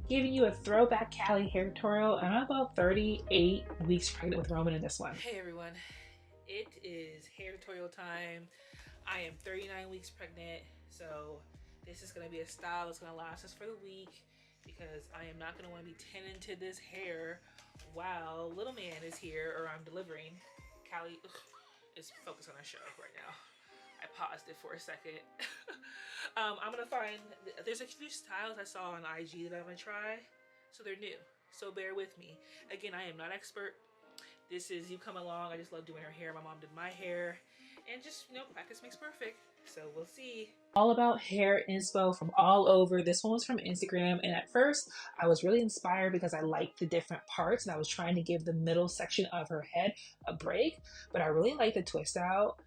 giving you a throwback Cali hair tutorial, and I'm about 38 weeks pregnant with Roman in this one. Hey everyone, it is hair tutorial time. I am 39 weeks pregnant, so this is going to be a style that's going to last us for the week because I am not going to want to be tending to this hair while little man is here or I'm delivering. Callie is focused on our show right now. I paused it for a second. I'm going to find, there's a few styles I saw on IG that I'm going to try, so they're new. So bear with me. Again, I am not expert. This is you come along. I just love doing her hair. My mom did my hair. And just, practice makes perfect. So we'll see. All about hair inspo from all over. This one was from Instagram, and at first I was really inspired because I liked the different parts and I was trying to give the middle section of her head a break, but I really like the twist out.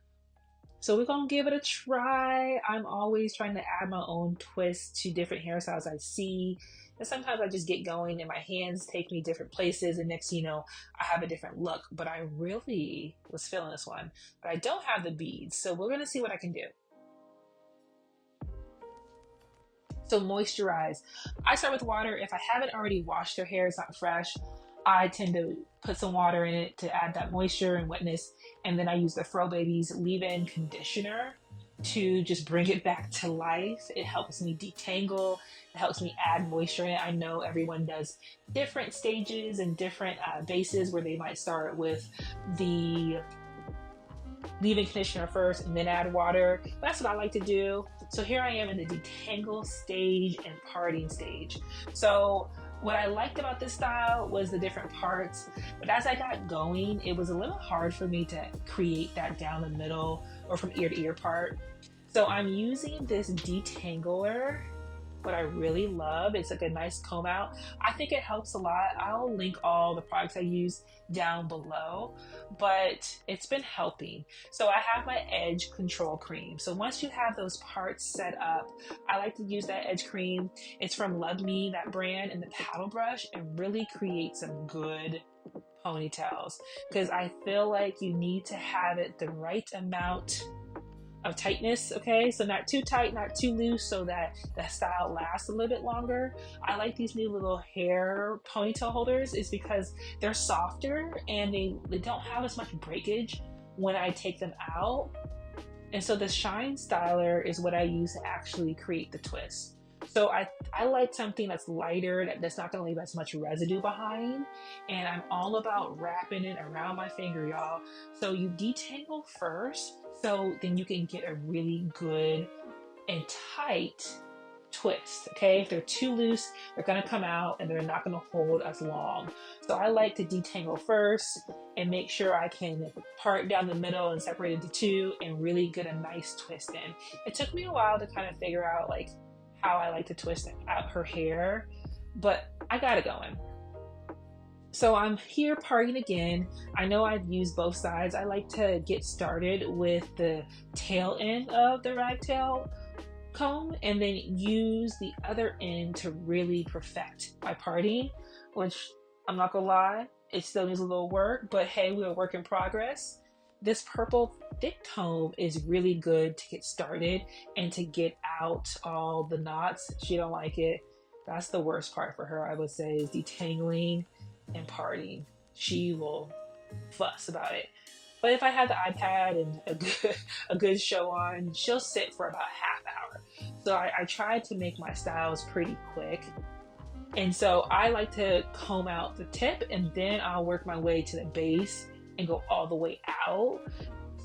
So we're gonna give it a try. I'm always trying to add my own twist to different hairstyles I see. And sometimes I just get going and my hands take me different places, and next thing you know, I have a different look. But I really was feeling this one. But I don't have the beads, so we're gonna see what I can do. So moisturize. I start with water. If I haven't already washed their hair, it's not fresh, I tend to put some water in it to add that moisture and wetness. And then I use the Fro Baby's leave-in conditioner to just bring it back to life. It helps me detangle. It helps me add moisture in it. I know everyone does different stages and different bases where they might start with the leave-in conditioner first and then add water. That's what I like to do. So here I am in the detangle stage and parting stage. So what I liked about this style was the different parts, but as I got going, it was a little hard for me to create that down the middle or from ear to ear part. So I'm using this detangler. What I really love, it's like a nice comb out. I think it helps a lot. I'll link all the products I use down below, but it's been helping. So I have my edge control cream. So once you have those parts set up, I like to use that edge cream. It's from Love Me, that brand, and the paddle brush, and really create some good ponytails, because I feel like you need to have it the right amount of tightness. Okay, so not too tight, not too loose, so that the style lasts a little bit longer. I like these new little hair ponytail holders is because they're softer and they don't have as much breakage when I take them out. And so the shine styler is what I use to actually create the twist. So I like something that's lighter, that's not going to leave as much residue behind. And I'm all about wrapping it around my finger, y'all. So you detangle first, so then you can get a really good and tight twist. Okay, if they're too loose, they're going to come out and they're not going to hold as long. So I like to detangle first and make sure I can part down the middle and separate it into two and really get a nice twist in. It took me a while to kind of figure out like how I like to twist out her hair, but I got it going. So I'm here parting again. I know I've used both sides. I like to get started with the tail end of the ragtail comb and then use the other end to really perfect my parting, which I'm not gonna lie, it still needs a little work, but hey, we're a work in progress. This purple thick comb is really good to get started and to get out all the knots. She don't like it. That's the worst part for her, I would say, is detangling and parting. She will fuss about it. But if I have the iPad and a good show on, she'll sit for about half hour. So I try to make my styles pretty quick. And so I like to comb out the tip and then I'll work my way to the base and go all the way out.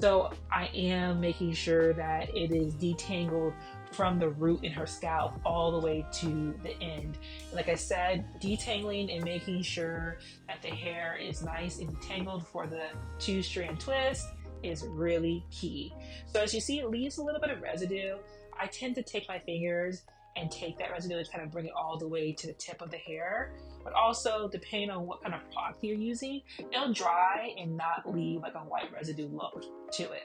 So I am making sure that it is detangled from the root in her scalp all the way to the end. Like I said, detangling and making sure that the hair is nice and detangled for the two-strand twist is really key. So as you see, it leaves a little bit of residue. I tend to take my fingers and take that residue and kind of bring it all the way to the tip of the hair. But also, depending on what kind of product you're using, it'll dry and not leave like a white residue look to it.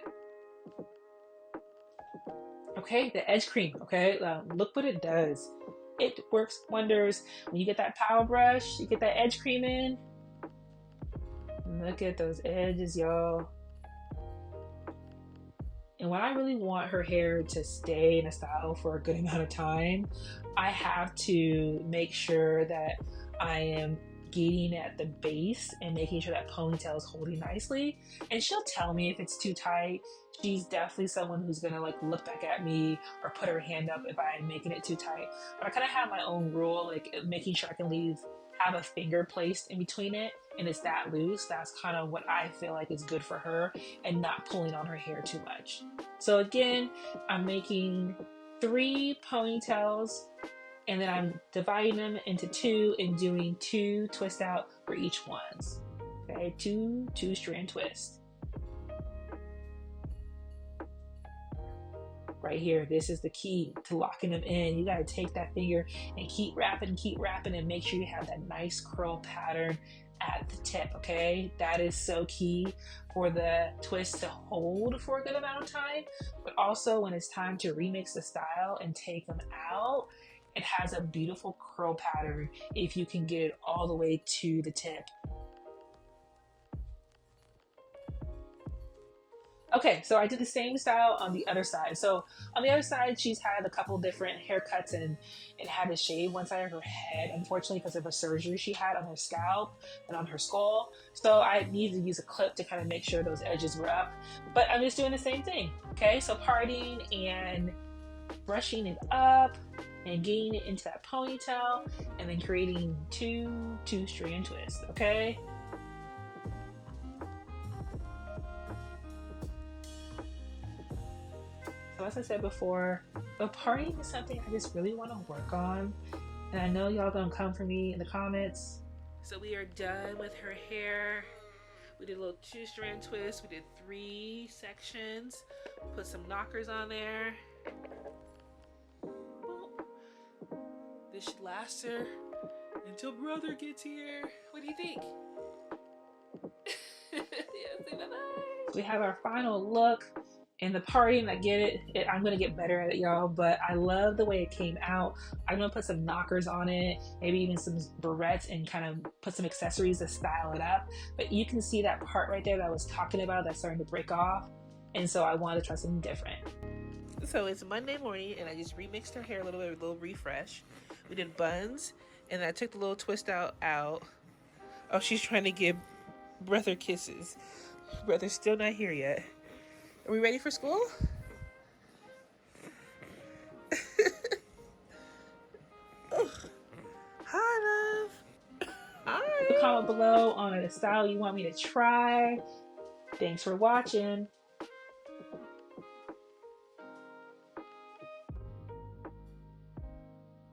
Okay, the edge cream, okay, look what it does. It works wonders. When you get that power brush, you get that edge cream in. Look at those edges, y'all. And when I really want her hair to stay in a style for a good amount of time, I have to make sure that I am gating at the base and making sure that ponytail is holding nicely. And she'll tell me if it's too tight. She's definitely someone who's gonna like look back at me or put her hand up if I'm making it too tight. But I kind of have my own rule, like making sure I can have a finger placed in between it and it's that loose. That's kind of what I feel like is good for her and not pulling on her hair too much. So again, I'm making 3 ponytails and then I'm dividing them into 2 and doing 2 twist out for each ones. Okay, 2 two-strand twists. Right here, this is the key to locking them in. You gotta take that finger and keep wrapping and make sure you have that nice curl pattern at the tip, okay? That is so key for the twist to hold for a good amount of time, but also when it's time to remix the style and take them out, it has a beautiful curl pattern if you can get it all the way to the tip. Okay, so I did the same style on the other side. So on the other side, she's had a couple different haircuts and had to shave one side of her head, unfortunately, because of a surgery she had on her scalp and on her skull. So I needed to use a clip to kind of make sure those edges were up. But I'm just doing the same thing, okay? So parting and brushing it up and getting it into that ponytail and then creating 2 two-strand twists, okay? So as I said before, the parting is something I just really want to work on. And I know y'all gonna come for me in the comments. So we are done with her hair. We did a little 2-strand twist. We did 3 sections. Put some knockers on there. This should last her until brother gets here. What do you think? Yeah, say bye-bye. We have our final look. And the parting, I get it. I'm gonna get better at it, y'all, but I love the way it came out. I'm gonna put some knockers on it, maybe even some barrettes and kind of put some accessories to style it up. But you can see that part right there that I was talking about that's starting to break off. And so I wanted to try something different. So it's Monday morning and I just remixed her hair a little bit, a little refresh. We did buns and I took the little twist out. Oh, she's trying to give brother kisses. Brother's still not here yet. Are we ready for school? Oh. Hi, love. Hi. Comment below on a style you want me to try. Thanks for watching.